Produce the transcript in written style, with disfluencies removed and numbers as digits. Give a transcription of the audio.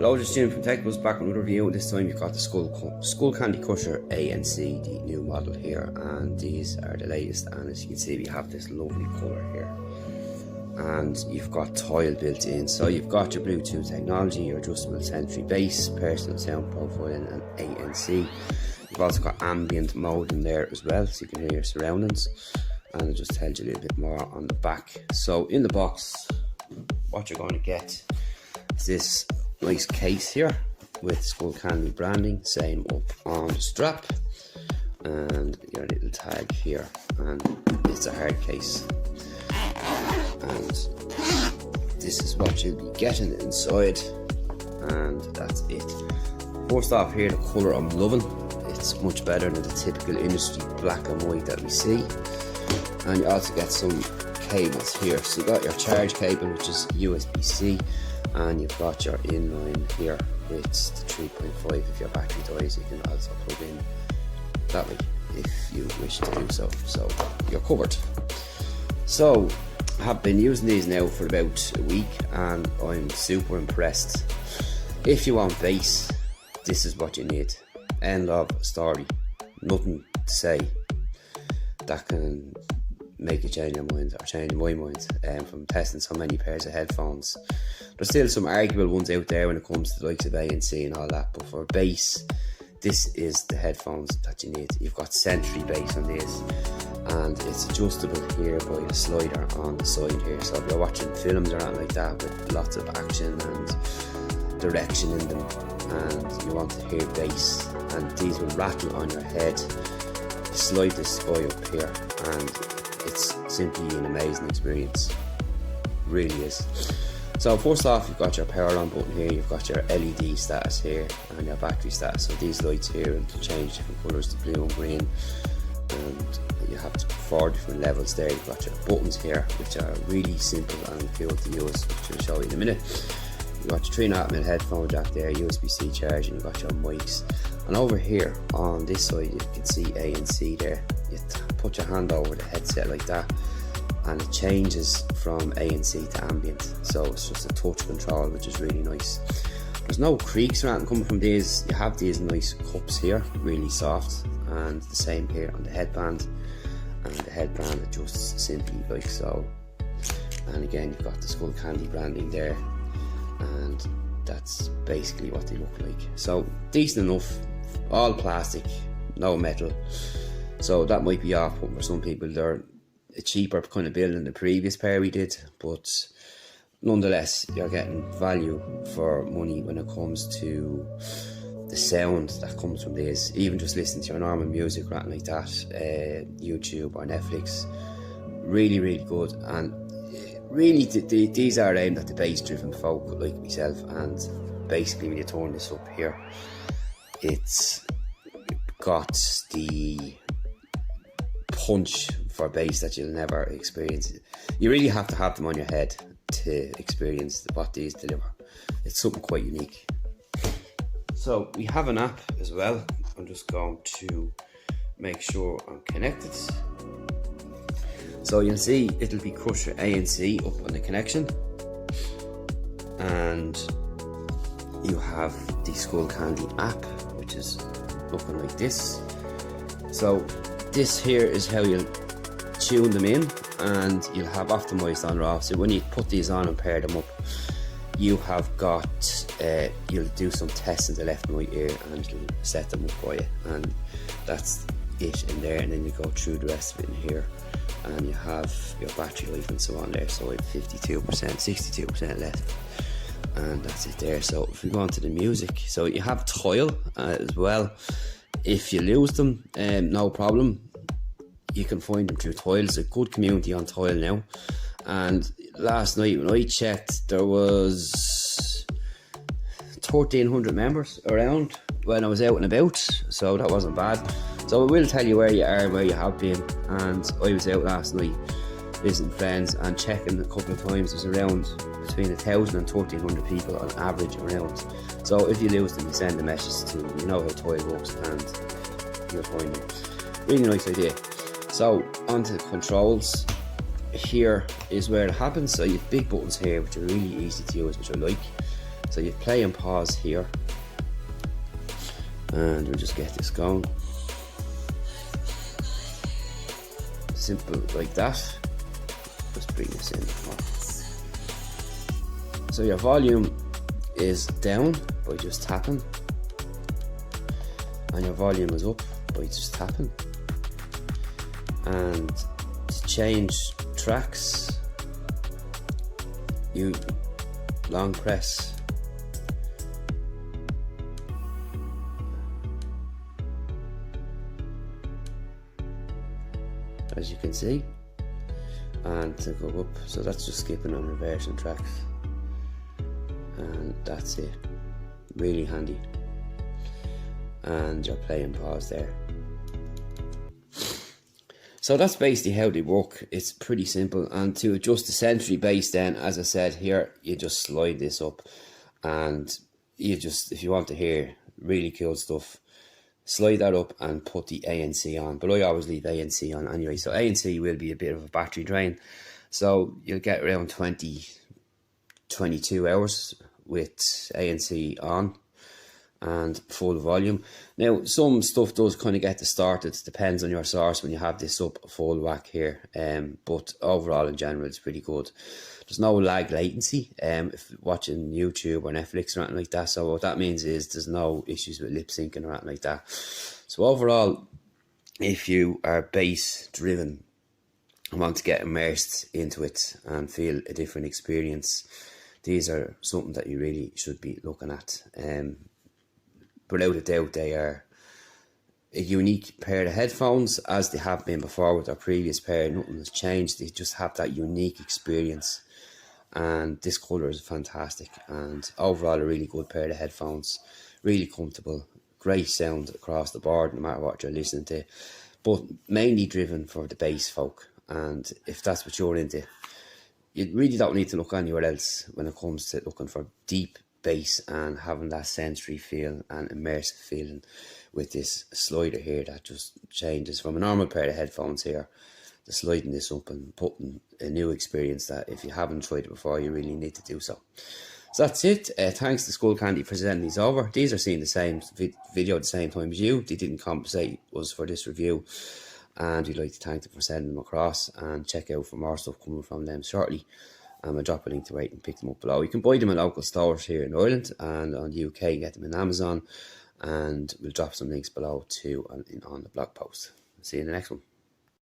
Hello, this is Jim from TechBuzz back with another review. This time you've got the Skullcandy Crusher ANC, the new model here, and these are the latest. And as you can see, we have this lovely colour here, and you've got tile built in. So you've got your Bluetooth technology, your adjustable sensory bass, personal sound profiling, and ANC. You've also got ambient mode in there as well, so you can hear your surroundings. And it just tells you a little bit more on the back. So in the box, what you're going to get is this nice case here with Skullcandy branding, same up on the strap, and your little tag here, and it's a hard case, and this is what you'll be getting inside, and that's it. First off here, the colour I'm loving. It's much better than the typical industry black and white that we see. And you also get some cables here. So you got your charge cable, which is USB-C, and you've got your inline here with the 3.5. If your battery dies, you can also plug in that way if you wish to do so. So you're covered. So I have been using these now for about a week, and I'm super impressed. If you want bass, this is what you need. End of story. Nothing to say that can make you change your mind, or change my mind, from testing so many pairs of headphones. There's still some arguable ones out there when it comes to the likes of ANC and all that, but for bass, this is the headphones that you need. You've got sensory bass on this, and it's adjustable here by the slider on the side here. So if you're watching films or anything like that with lots of action and direction in them, and you want to hear bass, and these will rattle on your head, you slide this guy up here, and it's simply an amazing experience. Really is. So first off, you've got your power on button here, you've got your LED status here, and your battery status. So these lights here will change different colours to blue and green, and you have 4 different levels there. You've got your buttons here, which are really simple and cool to use, which I'll show you in a minute. You've got your 3.5mm headphone jack there, USB-C charging, you've got your mics. And over here on this side, you can see ANC there. You put your hand over the headset like that, and it changes from ANC to ambient. So it's just a touch control, which is really nice. There's no creaks or anything coming from these. You have these nice cups here, really soft, and the same here on the headband. And the headband adjusts simply like so. And again, you've got the Skullcandy branding there, and that's basically what they look like. So decent enough, all plastic, no metal. So that might be off-putting for some people. They're a cheaper kind of build than the previous pair we did, but nonetheless, you're getting value for money when it comes to the sound that comes from these. Even just listening to your normal music or anything like that, YouTube or Netflix, really, really good. And really, these are aimed at the bass-driven folk like myself. And basically, when you turn this up here, it's got the punch for bass that you'll never experience. You really have to have them on your head to experience what these deliver. It's something quite unique. So we have an app as well. I'm just going to make sure I'm connected. So you'll see it'll be Crusher ANC up on the connection, and you have the Skullcandy app, which is looking like this. So this here is how you'll tune them in, and you'll have optimized on or off. So when you put these on and pair them up, you have got you'll do some tests in the left and right ear, and it'll set them up for you, and that's it in there. And then you go through the rest of it in here, and you have your battery life and so on there. So I have 52%, 62% left, and that's it there. So if we go on to the music, so you have tile as well. If you lose them, no problem, you can find them through tile. It's a good community on tile now, and last night when I checked, there was 1,300 members around when I was out and about, so that wasn't bad. So it will tell you where you are, where you have been, and I was out last night visiting friends and checking a couple of times. There's around between 1,000 and 1,300 people on average around. So if you lose them, you send a message to them. You know how tile works, and you'll find them. Really nice idea. So onto the controls. Here is where it happens. So you have big buttons here, which are really easy to use, which I like. So you play and pause here, and we'll just get this going. Simple like that. Just bring this in more. So your volume is down by just tapping, and your volume is up by just tapping. And to change tracks, you long press as you can see, and to go up, so that's just skipping and reversing tracks, and that's it. Really handy. And your play and pause there. So that's basically how they work. It's pretty simple. And to adjust the century bass, then, as I said here, you just slide this up, and you just, if you want to hear really cool stuff, slide that up and put the ANC on. But I always leave ANC on anyway. So ANC will be a bit of a battery drain. So you'll get around 22 hours with ANC on and full volume. Now, some stuff does kind of get distorted. It depends on your source when you have this up full whack here. But overall, in general, it's pretty good. There's no lag latency if you're watching YouTube or Netflix or anything like that. So what that means is there's no issues with lip syncing or anything like that. So overall, if you are bass driven and want to get immersed into it and feel a different experience, these are something that you really should be looking at. Without a doubt, they are a unique pair of headphones, as they have been before with our previous pair. Nothing has changed. They just have that unique experience, and this colour is fantastic, and overall a really good pair of headphones. Really comfortable, great sound across the board no matter what you're listening to, but mainly driven for the bass folk. And if that's what you're into, you really don't need to look anywhere else when it comes to looking for deep bass and having that sensory feel and immersive feeling with this slider here that just changes from a normal pair of headphones here to sliding this up and putting a new experience that if you haven't tried it before, you really need to do so. So that's it. Thanks to Skullcandy for sending these over. These are seeing the same video at the same time as you. They didn't compensate us for this review, and we'd like to thank them for sending them across, and check out for more stuff coming from them shortly. I'll drop a link to where you can pick them up below. You can buy them in local stores here in Ireland, and on the UK get them in Amazon, and we'll drop some links below too on the blog post. See you in the next one.